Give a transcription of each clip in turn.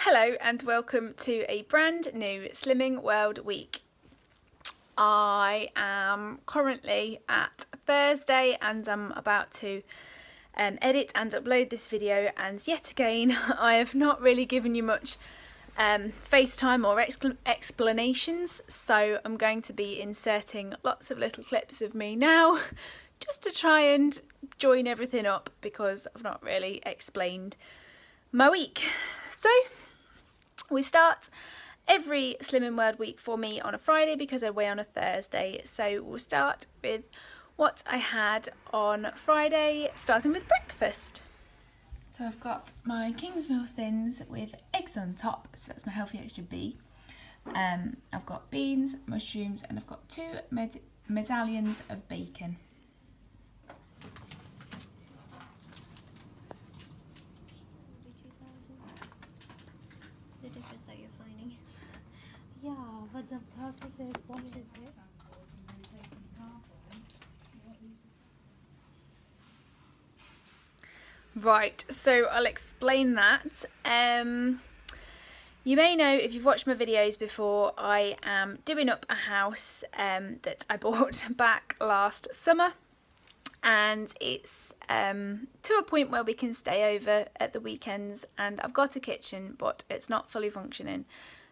Hello and welcome to a brand new Slimming World week. I am currently at Thursday and I'm about to edit and upload this video, and yet again I have not really given you much FaceTime or explanations, so I'm going to be inserting lots of little clips of me now just to try and join everything up because I've not really explained my week. So we start every Slimming World week for me on a Friday because I weigh on a Thursday. So we'll start with what I had on Friday, starting with breakfast. So I've got my Kingsmill Thins with eggs on top, so that's my Healthy Extra B. I've got beans, mushrooms, and I've got two medallions of bacon. The difference that you're finding. Yeah, but the purpose is, what is it? Right, so I'll explain that. You may know, if you've watched my videos before, I am doing up a house that I bought back last summer, and it's to a point where we can stay over at the weekends, and I've got a kitchen but it's not fully functioning.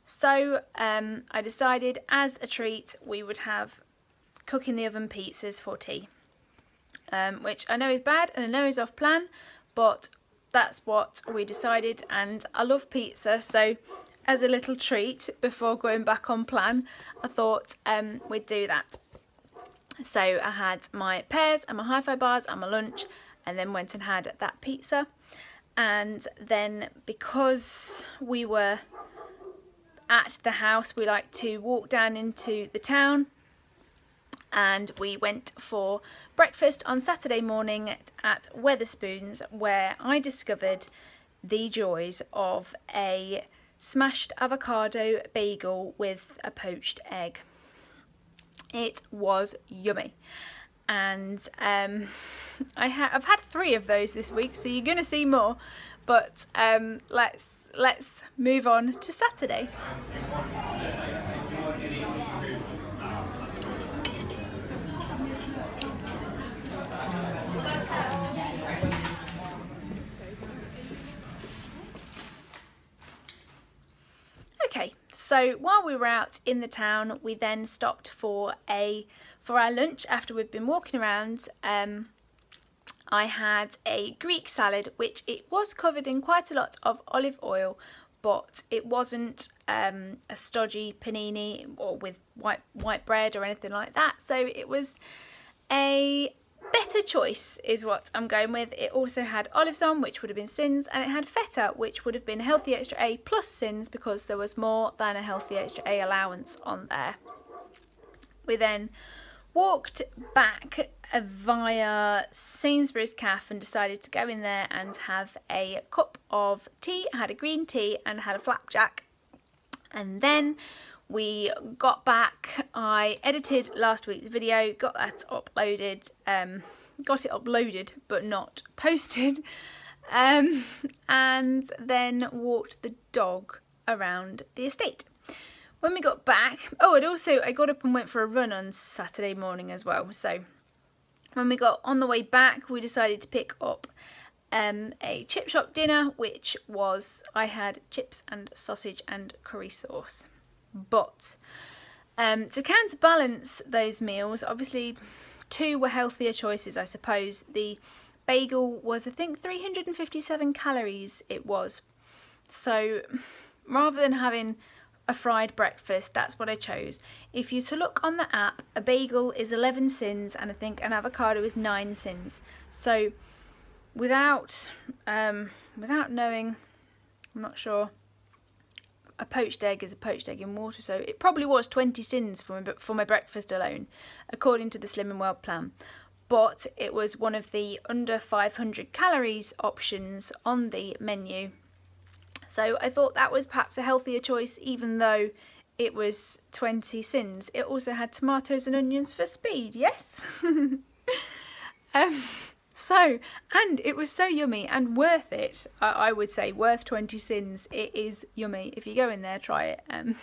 So I decided as a treat we would have cook in the oven pizzas for tea, which I know is bad and I know is off plan, but that's what we decided, and I love pizza, so as a little treat before going back on plan I thought we'd do that. So I had my pears and my hi-fi bars and my lunch, and then went and had that pizza. And then because we were at the house, we like to walk down into the town, and we went for breakfast on Saturday morning at Wetherspoons, where I discovered the joys of a smashed avocado bagel with a poached egg. It was yummy, and I've had 3 of those this week, so you're gonna see more, but let's move on to Saturday. Okay, so while we were out in the town, we then stopped for our lunch after we'd been walking around. I had a Greek salad, which it was covered in quite a lot of olive oil, but it wasn't a stodgy panini or with white bread or anything like that. So it was a better choice is what I'm going with. It also had olives on, which would have been sins, and it had feta, which would have been Healthy Extra A plus sins because there was more than a Healthy Extra A allowance on there. We then walked back via Sainsbury's Cafe and decided to go in there and have a cup of tea. I had a green tea and had a flapjack, and then we got back. I edited last week's video, got that uploaded, got it uploaded but not posted, and then walked the dog around the estate. When we got back, oh, and also I got up and went for a run on Saturday morning as well. So when we got on the way back, we decided to pick up a chip shop dinner, which was, I had chips and sausage and curry sauce. But to counterbalance those meals, obviously 2 were healthier choices, I suppose. The bagel was, I think, 357 calories it was. So rather than having a fried breakfast, that's what I chose. If you're to look on the app, a bagel is 11 sins and I think an avocado is 9 sins. So without knowing, I'm not sure, a poached egg is a poached egg in water, so it probably was 20 sins for my breakfast alone, according to the Slimming World plan. But it was one of the under 500 calories options on the menu, so I thought that was perhaps a healthier choice, even though it was 20 sins. It also had tomatoes and onions for speed, yes. So, and it was so yummy and worth it. I would say worth 20 sins. It is yummy. If you go in there, try it. And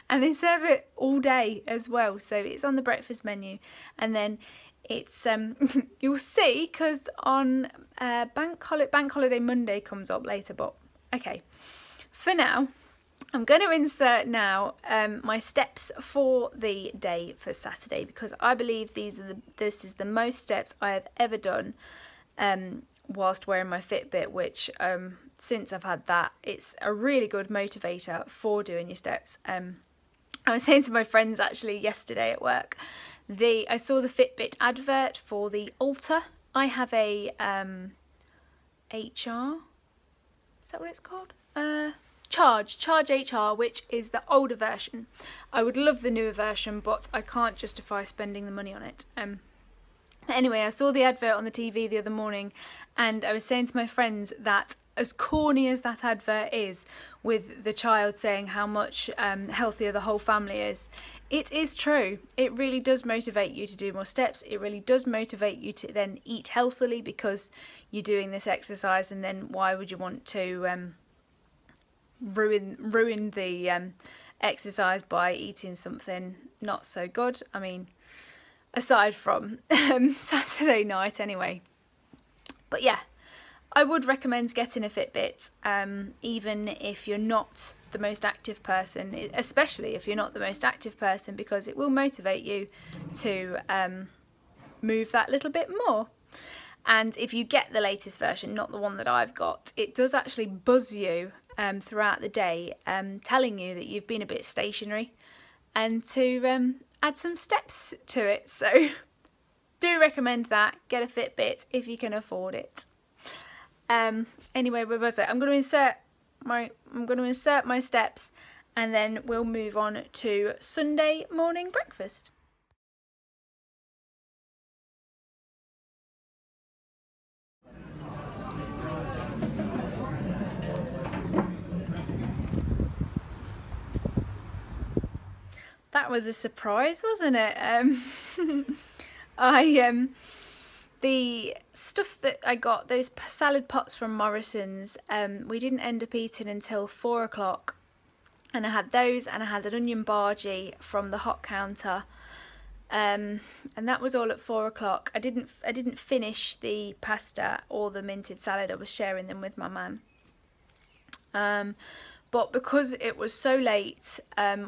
they serve it all day as well. So it's on the breakfast menu. And then it's, you'll see, because on Bank Holiday Monday comes up later. But, okay, for now, I'm going to insert now my steps for the day for Saturday, because I believe this is the most steps I have ever done whilst wearing my Fitbit, which since I've had that, it's a really good motivator for doing your steps. I was saying to my friends actually yesterday at work, I saw the Fitbit advert for the Ultra. I have a HR, is that what it's called? Charge HR, which is the older version. I would love the newer version, but I can't justify spending the money on it. Anyway, I saw the advert on the TV the other morning, and I was saying to my friends that as corny as that advert is, with the child saying how much healthier the whole family is, it is true. It really does motivate you to do more steps. It really does motivate you to then eat healthily, because you're doing this exercise, and then why would you want to ruin the exercise by eating something not so good? I mean, aside from Saturday night anyway. But yeah, I would recommend getting a Fitbit, even if you're not the most active person, especially if you're not the most active person, because it will motivate you to move that little bit more. And if you get the latest version, not the one that I've got, it does actually buzz you throughout the day, telling you that you've been a bit stationary, and to add some steps to it. So do recommend that. Get a Fitbit if you can afford it. Anyway, where was it? I'm going to insert my steps, and then we'll move on to Sunday morning breakfast. That was a surprise, wasn't it? The stuff that I got, those salad pots from Morrison's, we didn't end up eating until 4 o'clock, and I had those, and I had an onion bhaji from the hot counter, and that was all at 4 o'clock. I didn't finish the pasta or the minted salad. I was sharing them with my man. But because it was so late,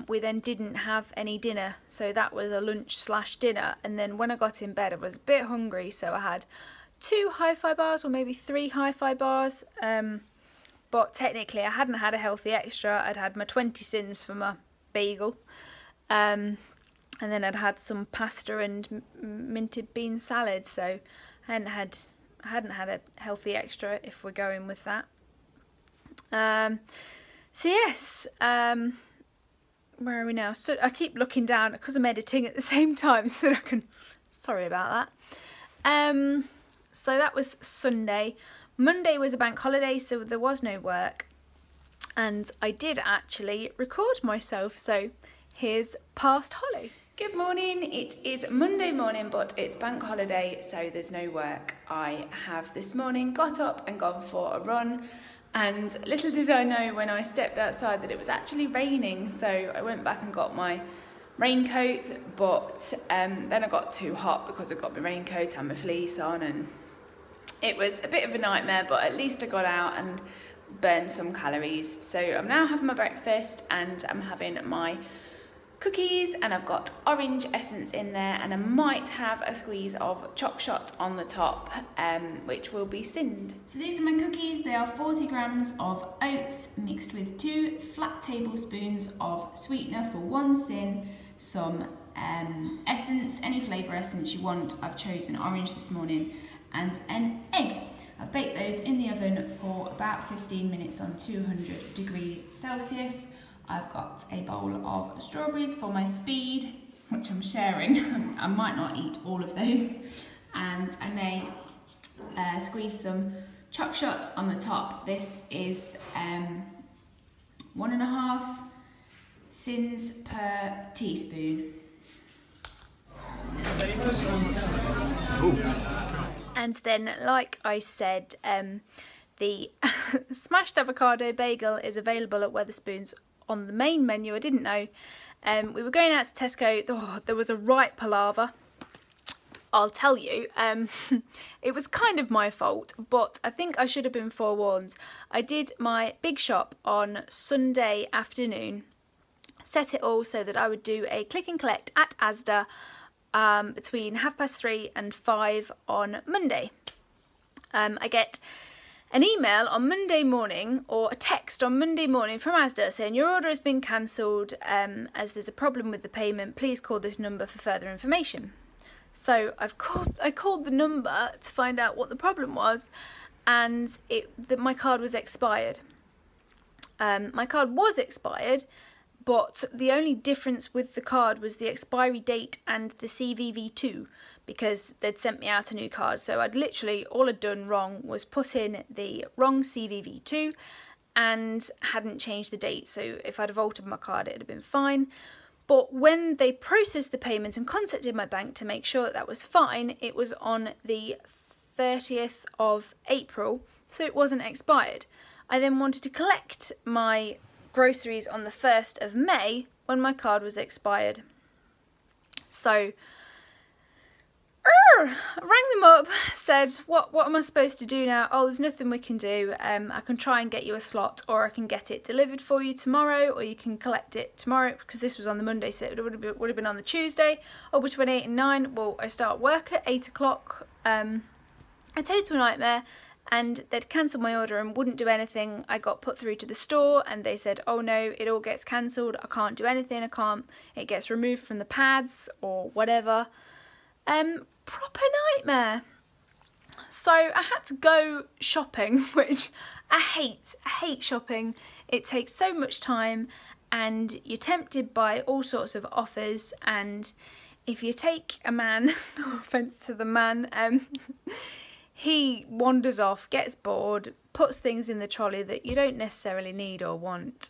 we then didn't have any dinner. So that was a lunch/dinner. And then when I got in bed, I was a bit hungry. So I had 2 hi-fi bars, or maybe 3 hi-fi bars. But technically, I hadn't had a healthy extra. I'd had my 20 sins for my bagel. And then I'd had some pasta and minted bean salad. So I hadn't had a healthy extra, if we're going with that. So yes, where are we now? So I keep looking down because I'm editing at the same time, so that I can, sorry about that. So that was Sunday. Monday was a bank holiday, so there was no work. And I did actually record myself, so here's past Holly. Good morning, it is Monday morning, but it's bank holiday, so there's no work. I have this morning got up and gone for a run. And little did I know when I stepped outside that it was actually raining, so I went back and got my raincoat, but then I got too hot because I got my raincoat and my fleece on, and it was a bit of a nightmare, but at least I got out and burned some calories. So I'm now having my breakfast, and I'm having my cookies, and I've got orange essence in there, and I might have a squeeze of choc shot on the top, which will be sinned. So these are my cookies. They are 40 grams of oats mixed with 2 flat tablespoons of sweetener for 1 sin, some essence, any flavour essence you want. I've chosen orange this morning, and an egg. I've baked those in the oven for about 15 minutes on 200 degrees Celsius. I've got a bowl of strawberries for my speed, which I'm sharing. I might not eat all of those. And I may squeeze some choc shot on the top. This is 1.5 sins per teaspoon. And then, like I said, the smashed avocado bagel is available at Wetherspoons on the main menu. I didn't know. We were going out to Tesco. Oh, there was a right palaver. I'll tell you, it was kind of my fault, but I think I should have been forewarned. I did my big shop on Sunday afternoon, set it all so that I would do a click and collect at Asda between 3:30 and 5 on Monday. I get an email on Monday morning or a text on Monday morning from Asda saying your order has been cancelled as there's a problem with the payment. Please call this number for further information. So I called the number to find out what the problem was, and my card was expired. My card was expired, but the only difference with the card was the expiry date and the CVV2, because they'd sent me out a new card. So all I'd done wrong was put in the wrong CVV2 and hadn't changed the date. So if I'd have altered my card, it'd have been fine. But when they processed the payment and contacted my bank to make sure that that was fine, it was on the 30th of April, so it wasn't expired. I then wanted to collect my groceries on the 1st of May when my card was expired. So I rang them up, said, what am I supposed to do now? Oh, there's nothing we can do. I can try and get you a slot, or I can get it delivered for you tomorrow, or you can collect it tomorrow, because this was on the Monday, so it would have been on the Tuesday. Oh, between 8 and 9, well, I start work at 8 o'clock. A total nightmare, and they'd cancelled my order and wouldn't do anything. I got put through to the store, and they said, oh no, it all gets cancelled. I can't do anything. It gets removed from the pads or whatever. Proper nightmare. So I had to go shopping, which I hate. I hate shopping. It takes so much time, and you're tempted by all sorts of offers. And if you take a man, no offence to the man, he wanders off, gets bored, puts things in the trolley that you don't necessarily need or want.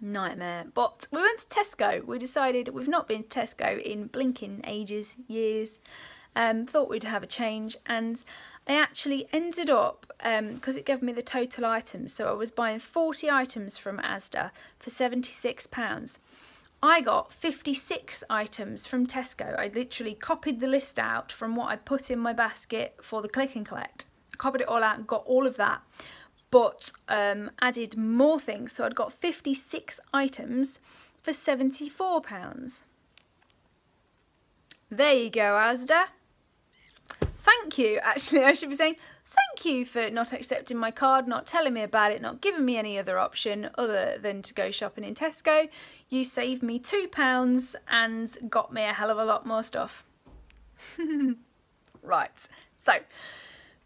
Nightmare. But we went to Tesco. We decided, we've not been to Tesco in blinking ages, years. Thought we'd have a change, and I actually ended up, because it gave me the total items, so I was buying 40 items from Asda for £76. I got 56 items from Tesco. I literally copied the list out from what I put in my basket for the click and collect. Copied it all out and got all of that, but added more things. So I'd got 56 items for £74. There you go, Asda. Thank you. Actually, I should be saying thank you for not accepting my card, not telling me about it, not giving me any other option other than to go shopping in Tesco. You saved me £2 and got me a hell of a lot more stuff. Right, so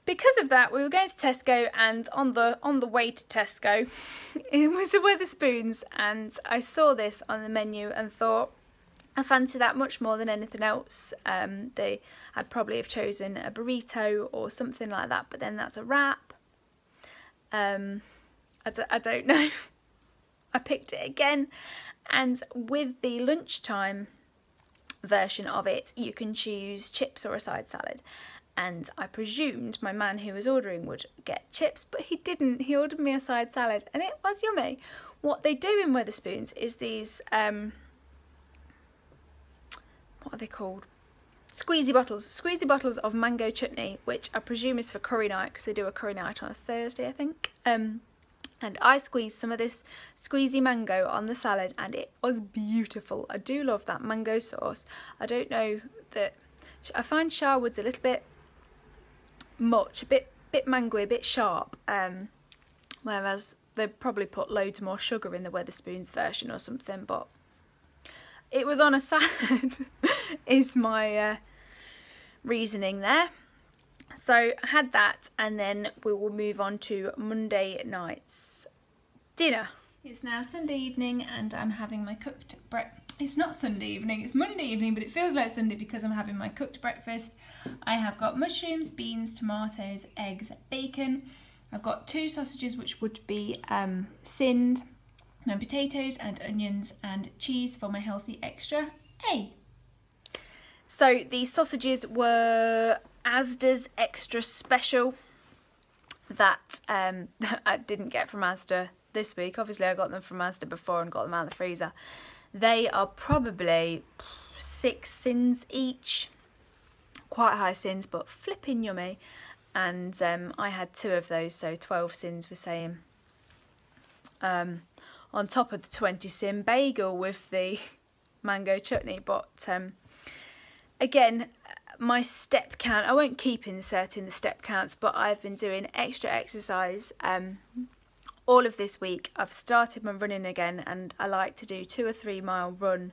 because of that, we were going to Tesco, and on the way to Tesco, it was the Wetherspoons, and I saw this on the menu and thought, I fancy that much more than anything else. I'd probably have chosen a burrito or something like that, but then that's a wrap. I don't know. I picked it again, and with the lunchtime version of it, you can choose chips or a side salad. And I presumed my man who was ordering would get chips, but he didn't. He ordered me a side salad, and it was yummy. What they do in Wetherspoons is these what are they called? Squeezy bottles of mango chutney, which I presume is for curry night, because they do a curry night on a Thursday, I think. And I squeezed some of this squeezy mango on the salad, and it was beautiful. I do love that mango sauce. I don't know that I find Sharwood's a little bit much, a bit mangoey, a bit sharp. Whereas they probably put loads more sugar in the Wetherspoons version or something, but it was on a salad is my reasoning there. So I had that, and then we will move on to Monday night's dinner. It's now Sunday evening, and I'm having my cooked breakfast. It's not Sunday evening, it's Monday evening, but it feels like Sunday because I'm having my cooked breakfast. I have got mushrooms, beans, tomatoes, eggs, bacon. I've got 2 sausages, which would be Sind, and potatoes and onions and cheese for my healthy extra A. So the sausages were Asda's extra special that I didn't get from Asda this week. Obviously I got them from Asda before and got them out of the freezer. They are probably 6 sins each. Quite high sins, but flipping yummy. And I had 2 of those, so 12 sins we're saying. On top of the 20 sin bagel with the mango chutney. But again, my step count, I won't keep inserting the step counts, but I've been doing extra exercise all of this week. I've started my running again, and I like to do 2 or 3 mile run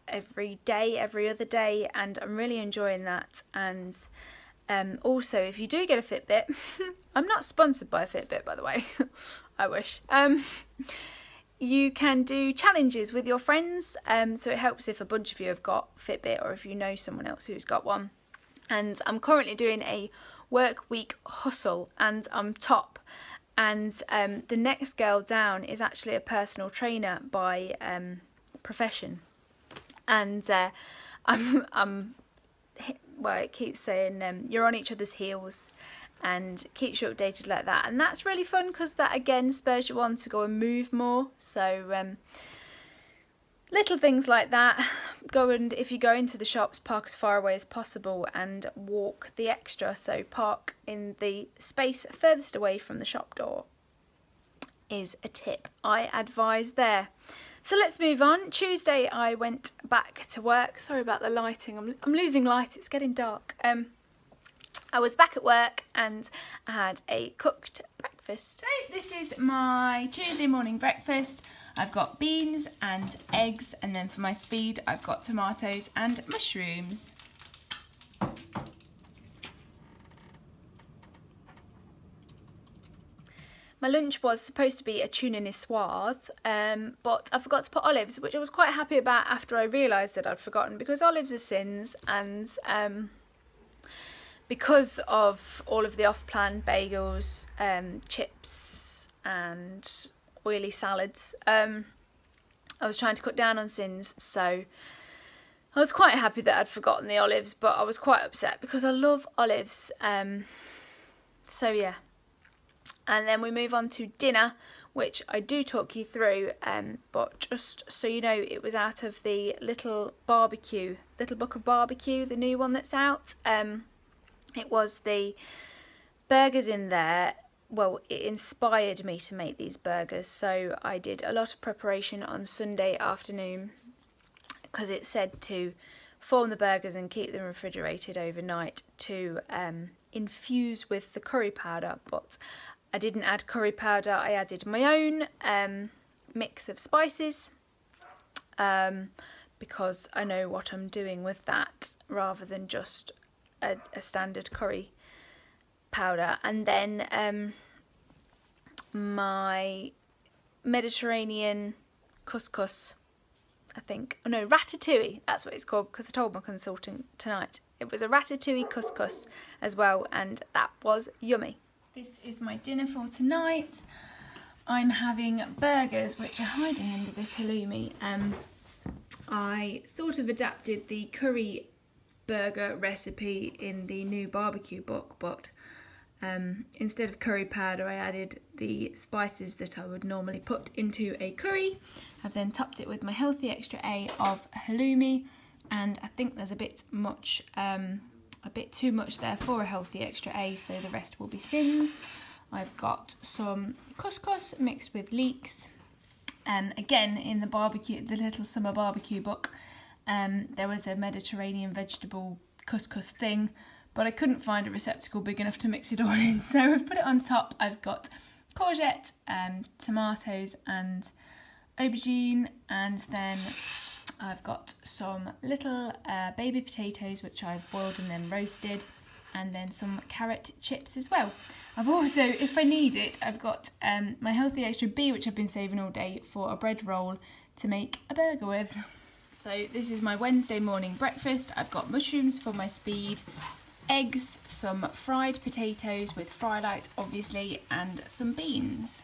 every day, every other day, and I'm really enjoying that. And also, if you do get a Fitbit, I'm not sponsored by a Fitbit, by the way. I wish. You can do challenges with your friends, so it helps if a bunch of you have got Fitbit or if you know someone else who's got one. And I'm currently doing a work week hustle, and I'm top. And the next girl down is actually a personal trainer by profession. And well, it keeps saying you're on each other's heels, and keeps you updated like that, and that's really fun because that again spurs you on to go and move more. So little things like that. If you go into the shops, park as far away as possible and walk the extra, so park in the space furthest away from the shop door is a tip I advise there. So let's move on. Tuesday I went back to work. Sorry about the lighting, I'm losing light, it's getting dark. I was back at work and I had a cooked breakfast. So this is my Tuesday morning breakfast. I've got beans and eggs, and then for my speed I've got tomatoes and mushrooms. My lunch was supposed to be a tuna niçoise, but I forgot to put olives, which I was quite happy about after I realised that I'd forgotten, because olives are sins, and because of all of the off-plan bagels, chips and oily salads, I was trying to cut down on sins, so I was quite happy that I'd forgotten the olives, but I was quite upset because I love olives. So yeah. And then we move on to dinner, which I do talk you through, but just so you know, it was out of the Little Book of Barbecue, the new one that's out. It was the burgers in there. Well, it inspired me to make these burgers, so I did a lot of preparation on Sunday afternoon, because it said to form the burgers and keep them refrigerated overnight to infuse with the curry powder, but I didn't add curry powder. I added my own mix of spices, because I know what I'm doing with that, rather than just a standard curry powder. And then my Mediterranean couscous, I think, oh no, ratatouille, that's what it's called, because I told my consultant tonight. It was a ratatouille couscous as well, and that was yummy. This is my dinner for tonight. I'm having burgers, which are hiding under this halloumi. I sort of adapted the curry burger recipe in the new barbecue book, but instead of curry powder I added the spices that I would normally put into a curry. I've then topped it with my healthy extra A of halloumi, and I think there's a bit too much there for a healthy extra A, so the rest will be sins. I've got some couscous mixed with leeks. Again, in the little summer barbecue book, there was a Mediterranean vegetable couscous thing, but I couldn't find a receptacle big enough to mix it all in, so I've put it on top. I've got courgette, tomatoes and aubergine, and then I've got some little baby potatoes which I've boiled and then roasted, and then some carrot chips as well. I've also, if I need it, I've got my healthy extra B, which I've been saving all day, for a bread roll to make a burger with. So this is my Wednesday morning breakfast. I've got mushrooms for my speed, eggs, some fried potatoes with fry light obviously, and some beans.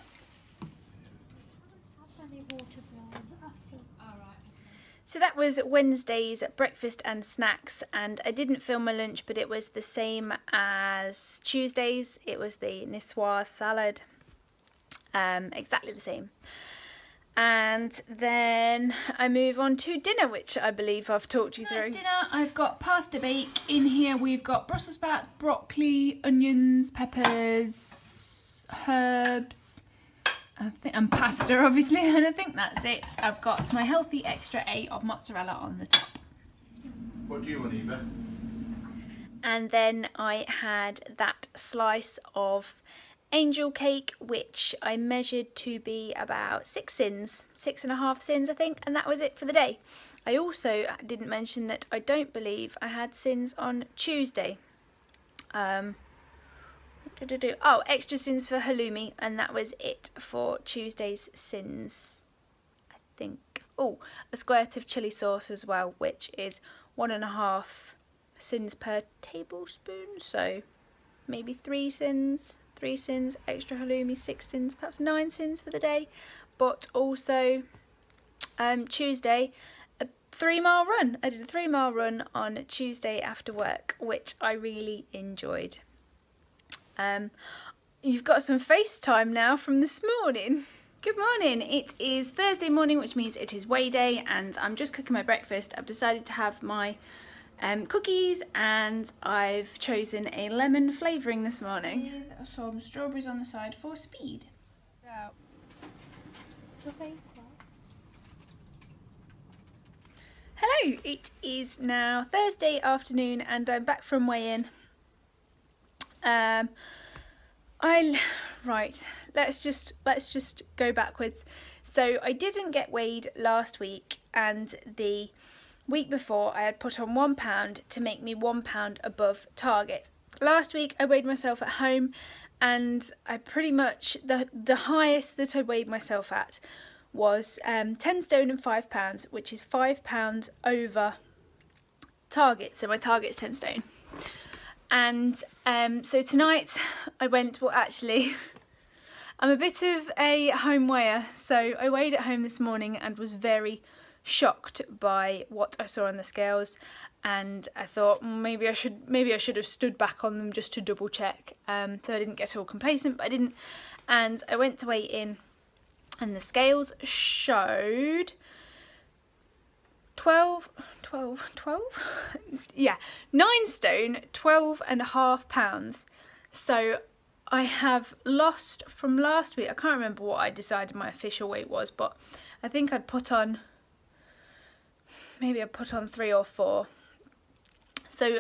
So that was Wednesday's breakfast and snacks, and I didn't film my lunch, but it was the same as Tuesday's. It was the niçoise salad, exactly the same. And then I move on to dinner, which I believe I've talked you through. Dinner, I've got pasta bake in here. We've got Brussels sprouts, broccoli, onions, peppers, herbs, and pasta obviously, and I think that's it. I've got my healthy extra A of mozzarella on the top. What do you want, Eva? And then I had that slice of angel cake, which I measured to be about 6.5 sins I think, and that was it for the day. I also didn't mention that I don't believe I had sins on Tuesday. Oh, extra sins for halloumi, and that was it for Tuesday's sins, I think. Oh, a squirt of chilli sauce as well, which is 1.5 sins per tablespoon, so maybe 3 sins, extra halloumi, 6 sins, perhaps 9 sins for the day. But also Tuesday, a 3-mile run. I did a 3-mile run on Tuesday after work, which I really enjoyed. You've got some FaceTime now from this morning. Good morning. It is Thursday morning, which means it is weigh day, and I'm just cooking my breakfast. I've decided to have my cookies, and I've chosen a lemon flavouring this morning. With some strawberries on the side for speed. Yeah. So Facebook. Hello, it is now Thursday afternoon, and I'm back from weigh-in. Right, let's just go backwards. So I didn't get weighed last week, and the week before I had put on £1 to make me £1 above target. Last week I weighed myself at home, and I pretty much, the highest that I weighed myself at was 10 stone and £5, which is £5 over target. So my target's 10 stone. And so tonight I went, well actually, I'm a bit of a home weigher, so I weighed at home this morning and was very shocked by what I saw on the scales, and I thought maybe I should have stood back on them just to double check, so I didn't get all complacent, but I didn't. And I went to weigh in, and the scales showed 9 stone, 12.5 pounds. So I have lost from last week. I can't remember what I decided my official weight was, but I think I'd put on, maybe I put on 3 or 4. So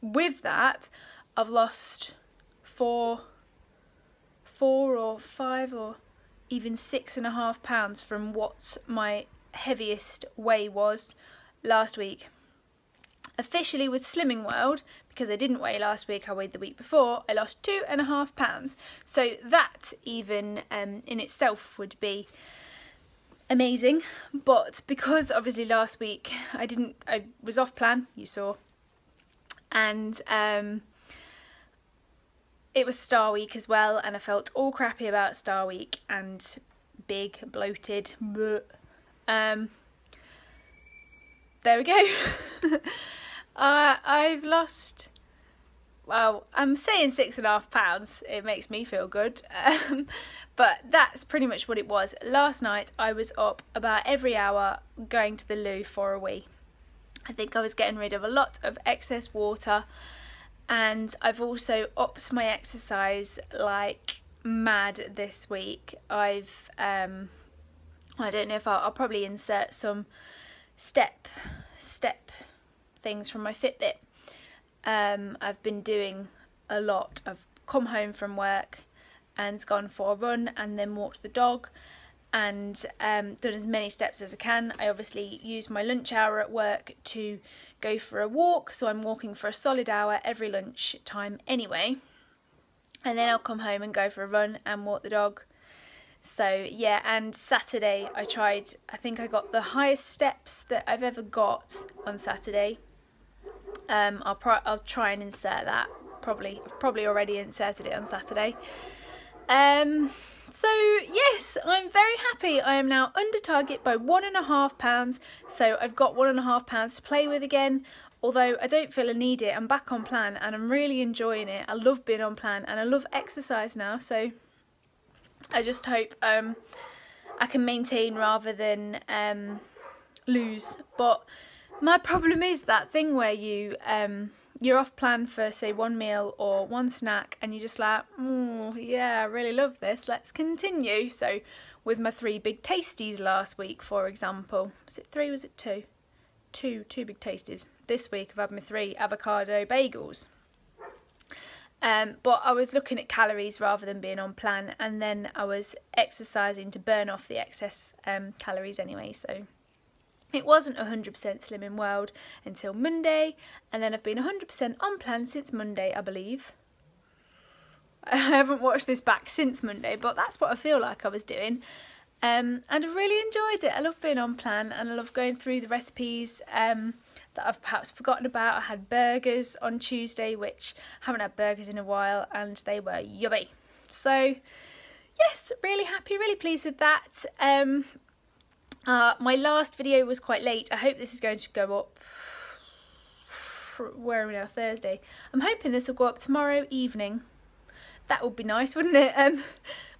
with that, I've lost 4 or 5 or even 6.5 pounds from what my heaviest weigh was last week. Officially with Slimming World, because I didn't weigh last week, I weighed the week before, I lost 2.5 pounds. So that even in itself would be amazing, but because obviously last week I was off plan, you saw, and it was Star Week as well, and I felt all crappy about Star Week and big, bloated, there we go. I've lost, well, I'm saying 6.5 pounds, it makes me feel good, but that's pretty much what it was. Last night I was up about every hour going to the loo for a wee. I think I was getting rid of a lot of excess water, and I've also upped my exercise like mad this week. I don't know if I'll probably insert some step things from my Fitbit. I've been doing a lot. I've come home from work and gone for a run and then walked the dog and done as many steps as I can. I obviously use my lunch hour at work to go for a walk, so I'm walking for a solid hour every lunch time anyway, and then I'll come home and go for a run and walk the dog. So yeah, and Saturday I think I got the highest steps that I've ever got on Saturday. I'll try and insert that. I've probably already inserted it on Saturday. So yes, I'm very happy. I am now under target by £1.5, so I've got £1.5 to play with again. Although I don't feel I need it, I'm back on plan and I'm really enjoying it. I love being on plan and I love exercise now, so I just hope I can maintain rather than lose. But my problem is that thing where you're off plan for say one meal or one snack and you're just like, oh yeah, I really love this, let's continue. So with my 3 big tasties last week, for example, was it 3, was it 2? Two big tasties. This week I've had my 3 avocado bagels. But I was looking at calories rather than being on plan, and then I was exercising to burn off the excess calories anyway, so it wasn't 100% Slimming World until Monday, and then I've been 100% on plan since Monday, I believe. I haven't watched this back since Monday, but that's what I feel like I was doing. And I really enjoyed it. I love being on plan and I love going through the recipes that I've perhaps forgotten about. I had burgers on Tuesday, which I haven't had burgers in a while, and they were yummy. So yes, really happy, really pleased with that. My last video was quite late. I hope this is going to go up, where are we now, Thursday. I'm hoping this will go up tomorrow evening. That would be nice, wouldn't it?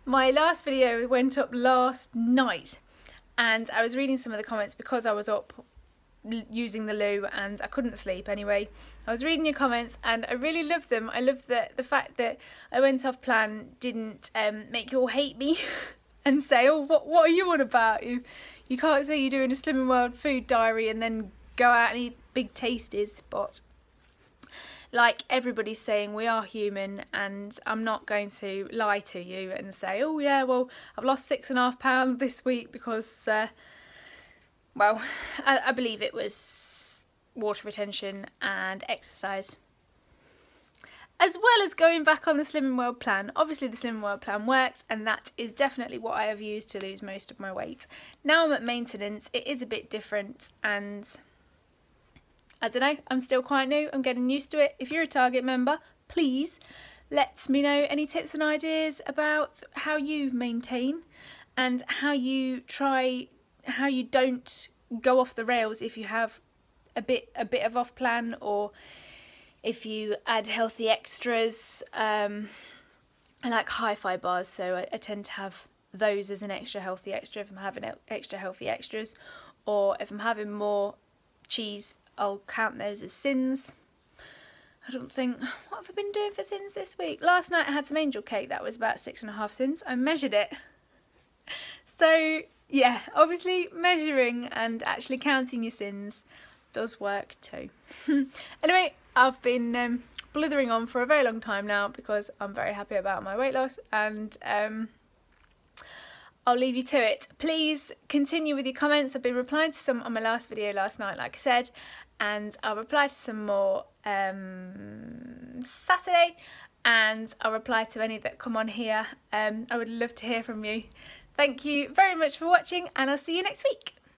My last video went up last night and I was reading some of the comments because I was up using the loo and I couldn't sleep anyway. I was reading your comments and I really loved them. I love the fact that I went off plan didn't make you all hate me and say, oh, what are you on about? You can't say you're doing a Slimming World food diary and then go out and eat big tasties. But like everybody's saying, we are human, and I'm not going to lie to you and say, oh yeah, well, I've lost £6.5 this week because, well, I believe it was water retention and exercise. As well as going back on the Slimming World plan. Obviously the Slimming World plan works, and that is definitely what I have used to lose most of my weight. Now I'm at maintenance, it is a bit different, and I don't know, I'm still quite new, I'm getting used to it. If you're a Target member, please let me know any tips and ideas about how you maintain and how you don't go off the rails if you have a bit of off plan, or if you add healthy extras. I like hi-fi bars, so I tend to have those as an extra healthy extra if I'm having extra healthy extras, or if I'm having more cheese, I'll count those as sins. I don't think, what have I been doing for sins this week? Last night I had some angel cake, that was about 6.5 sins. I measured it. So yeah, obviously measuring and actually counting your sins does work too. Anyway, I've been blithering on for a very long time now because I'm very happy about my weight loss, and I'll leave you to it. Please continue with your comments. I've been replying to some on my last video last night, like I said, and I'll reply to some more Saturday, and I'll reply to any that come on here. I would love to hear from you. Thank you very much for watching, and I'll see you next week.